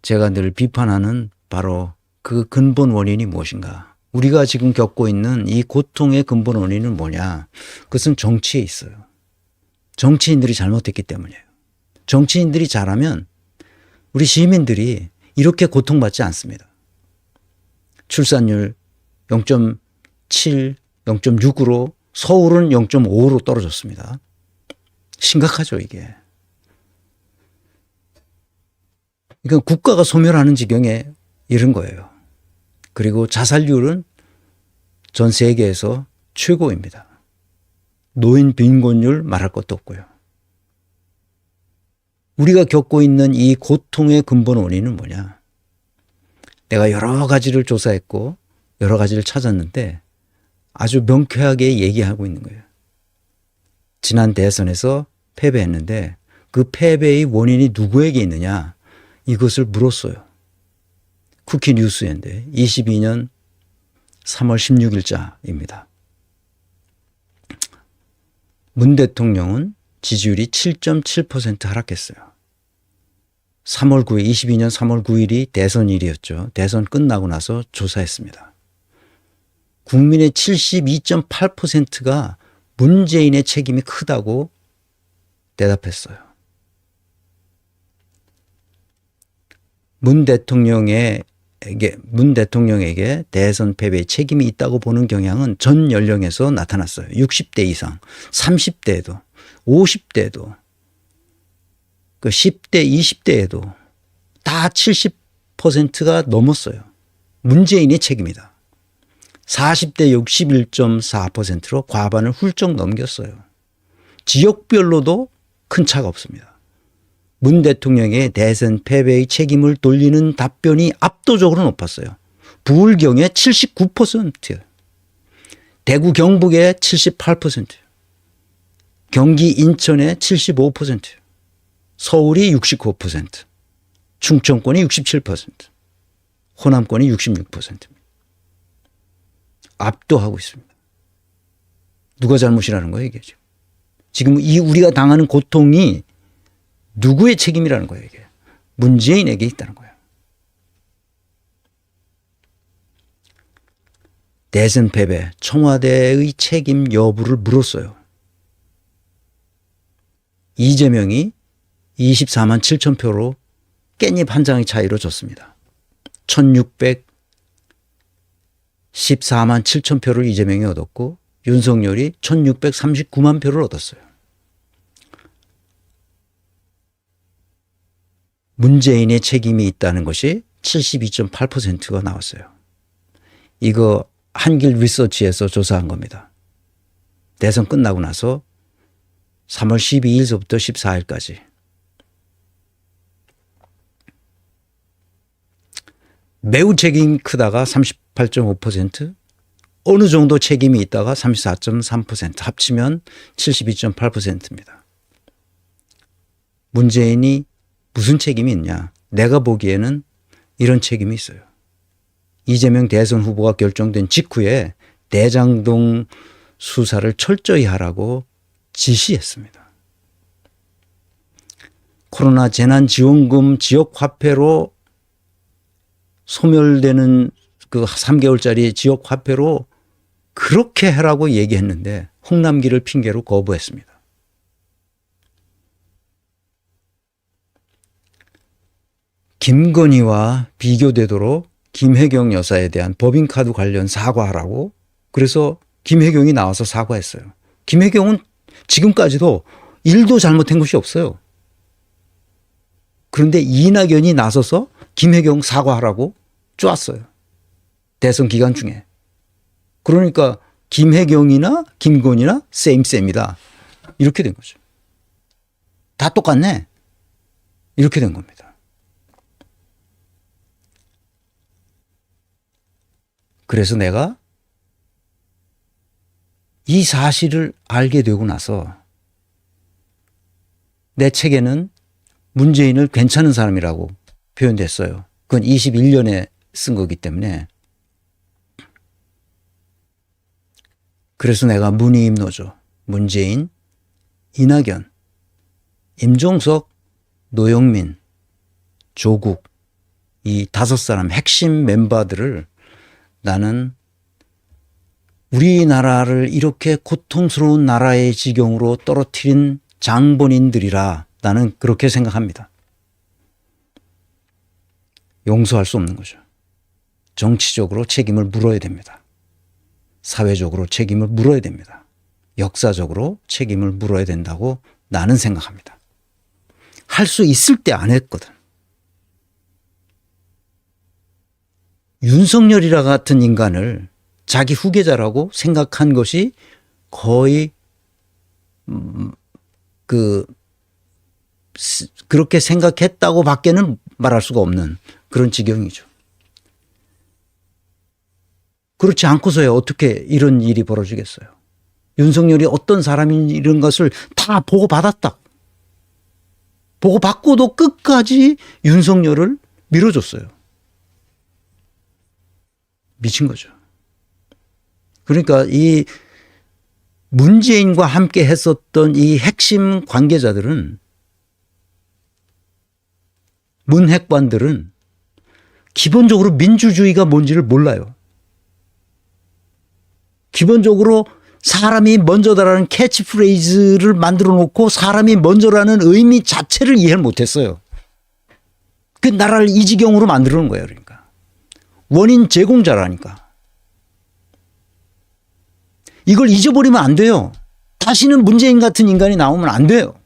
제가 늘 비판하는 바로 그 근본 원인이 무엇인가. 우리가 지금 겪고 있는 이 고통의 근본 원인은 뭐냐. 그것은 정치에 있어요. 정치인들이 잘못했기 때문이에요. 정치인들이 잘하면 우리 시민들이 이렇게 고통받지 않습니다. 출산율 0.7, 0.6으로 서울은 0.5로 떨어졌습니다. 심각하죠, 이게. 그러니까 국가가 소멸하는 지경에 이른 거예요. 그리고 자살률은 전 세계에서 최고입니다. 노인 빈곤율 말할 것도 없고요. 우리가 겪고 있는 이 고통의 근본 원인은 뭐냐? 내가 여러 가지를 조사했고 여러 가지를 찾았는데 아주 명쾌하게 얘기하고 있는 거예요. 지난 대선에서 패배했는데 그 패배의 원인이 누구에게 있느냐? 이것을 물었어요. 쿠키 뉴스인데 22년 3월 16일자입니다. 문 대통령은 지지율이 7.7% 하락했어요. 3월 9일, 22년 3월 9일이 대선일이었죠. 대선 끝나고 나서 조사했습니다. 국민의 72.8%가 문재인의 책임이 크다고 대답했어요. 문 대통령에게 대선 패배에 책임이 있다고 보는 경향은 전 연령에서 나타났어요. 60대 이상, 30대에도, 50대에도, 그 10대, 20대에도 다 70%가 넘었어요. 문재인의 책임이다. 40대 61.4%로 과반을 훌쩍 넘겼어요. 지역별로도 큰 차가 없습니다. 문 대통령의 대선 패배의 책임을 돌리는 답변이 압도적으로 높았어요. 부울경의 79%, 대구 경북의 78%, 경기 인천의 75%, 서울이 69%, 충청권이 67%, 호남권이 66%입니다. 압도하고 있습니다. 누가 잘못이라는 거예요, 이게 지금. 지금 이 우리가 당하는 고통이 누구의 책임이라는 거예요, 이게. 문재인에게 있다는 거예요. 대선 패배, 청와대의 책임 여부를 물었어요. 이재명이 24만 7천 표로 깻잎 한 장의 차이로 졌습니다. 1614만 7천 표를 이재명이 얻었고 윤석열이 1639만 표를 얻었어요. 문재인의 책임이 있다는 것이 72.8%가 나왔어요. 이거 한길 리서치에서 조사한 겁니다. 대선 끝나고 나서 3월 12일서부터 14일까지. 매우 책임이 크다가 38.5%, 어느 정도 책임이 있다가 34.3%, 합치면 72.8%입니다. 문재인이 무슨 책임이 있냐? 내가 보기에는 이런 책임이 있어요. 이재명 대선 후보가 결정된 직후에 대장동 수사를 철저히 하라고 지시했습니다. 코로나 재난지원금 지역화폐로 소멸되는 그 3개월짜리 지역화폐로 그렇게 하라고 얘기했는데 홍남기를 핑계로 거부했습니다. 김건희와 비교되도록 김혜경 여사에 대한 법인카드 관련 사과하라고, 그래서 김혜경이 나와서 사과했어요. 김혜경은 지금까지도 일도 잘못한 것이 없어요. 그런데 이낙연이 나서서 김혜경 사과하라고 쪼았어요. 대선 기간 중에. 그러니까 김혜경이나 김건희나 쌤이다. 이렇게 된 거죠. 다 똑같네. 이렇게 된 겁니다. 그래서 내가 이 사실을 알게 되고 나서 내 책에는 문재인을 괜찮은 사람이라고 표현됐어요. 그건 21년에 쓴 거기 때문에. 그래서 내가 문희임 노조, 문재인, 이낙연, 임종석, 노영민, 조국 이 5사람 핵심 멤버들을 나는 우리나라를 이렇게 고통스러운 나라의 지경으로 떨어뜨린 장본인들이라 나는 그렇게 생각합니다. 용서할 수 없는 거죠. 정치적으로 책임을 물어야 됩니다. 사회적으로 책임을 물어야 됩니다. 역사적으로 책임을 물어야 된다고 나는 생각합니다. 할 수 있을 때 안 했거든. 윤석열이라 같은 인간을 자기 후계자라고 생각한 것이 거의 그렇게 생각했다고 밖에는 말할 수가 없는 그런 지경이죠. 그렇지 않고서야 어떻게 이런 일이 벌어지겠어요. 윤석열이 어떤 사람인지 이런 것을 다 보고받았다. 보고받고도 끝까지 윤석열을 밀어줬어요. 미친 거죠. 그러니까 이 문재인과 함께 했었던 이 핵심 관계자들은, 문핵관들은 기본적으로 민주주의가 뭔지를 몰라요. 기본적으로 사람이 먼저다라는 캐치프레이즈를 만들어 놓고 사람이 먼저라는 의미 자체를 이해를 못했어요. 그 나라를 이 지경으로 만들어 놓은 거예요. 그러니까 원인 제공자라니까. 이걸 잊어버리면 안 돼요. 다시는 문재인 같은 인간이 나오면 안 돼요.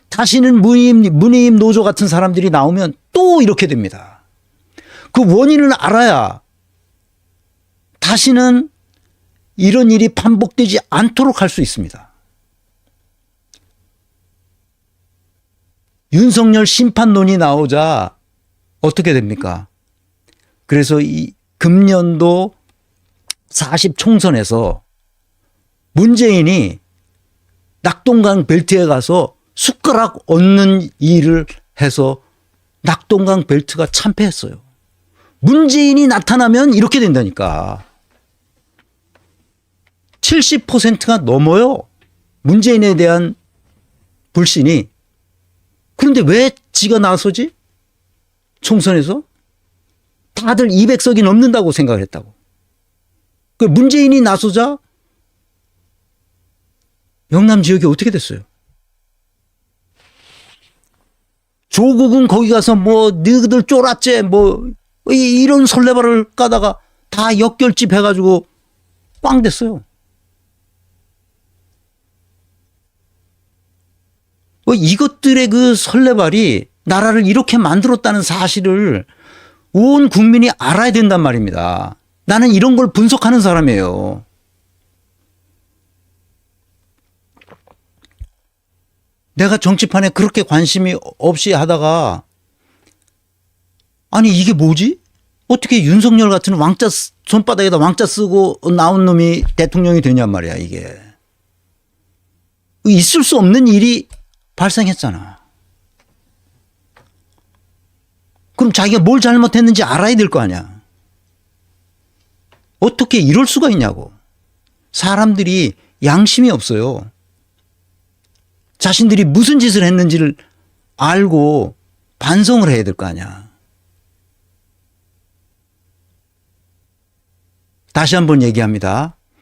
다시는 문희임 노조 같은 사람들이 나오면 또 이렇게 됩니다. 그 원인을 알아야 다시는 이런 일이 반복되지 않도록 할 수 있습니다. 윤석열 심판론이 나오자 어떻게 됩니까? 그래서 이 금년도 40 총선에서 문재인이 낙동강 벨트에 가서 숟가락 얹는 일을 해서 낙동강 벨트가 참패했어요. 문재인이 나타나면 이렇게 된다니까. 70%가 넘어요. 문재인에 대한 불신이. 그런데 왜 지가 나서지? 총선에서? 다들 200석이 넘는다고 생각을 했다고. 그 문재인이 나서자 영남 지역이 어떻게 됐어요? 조국은 거기 가서 뭐 너희들 쫄았지 뭐 이런 설레발을 까다가 다 역결집 해가지고 꽝 됐어요. 이것들의 그 설레발이 나라를 이렇게 만들었다는 사실을 온 국민이 알아야 된단 말입니다. 나는 이런 걸 분석하는 사람이에요. 내가 정치판에 그렇게 관심이 없이 하다가 아니 이게 뭐지? 어떻게 윤석열 같은 왕자 손바닥에다 왕자 쓰고 나온 놈이 대통령이 되냔 말이야 이게. 있을 수 없는 일이 발생했잖아. 그럼 자기가 뭘 잘못했는지 알아야 될 거 아니야. 어떻게 이럴 수가 있냐고. 사람들이 양심이 없어요. 자신들이 무슨 짓을 했는지를 알고 반성을 해야 될 거 아니야. 다시 한번 얘기합니다.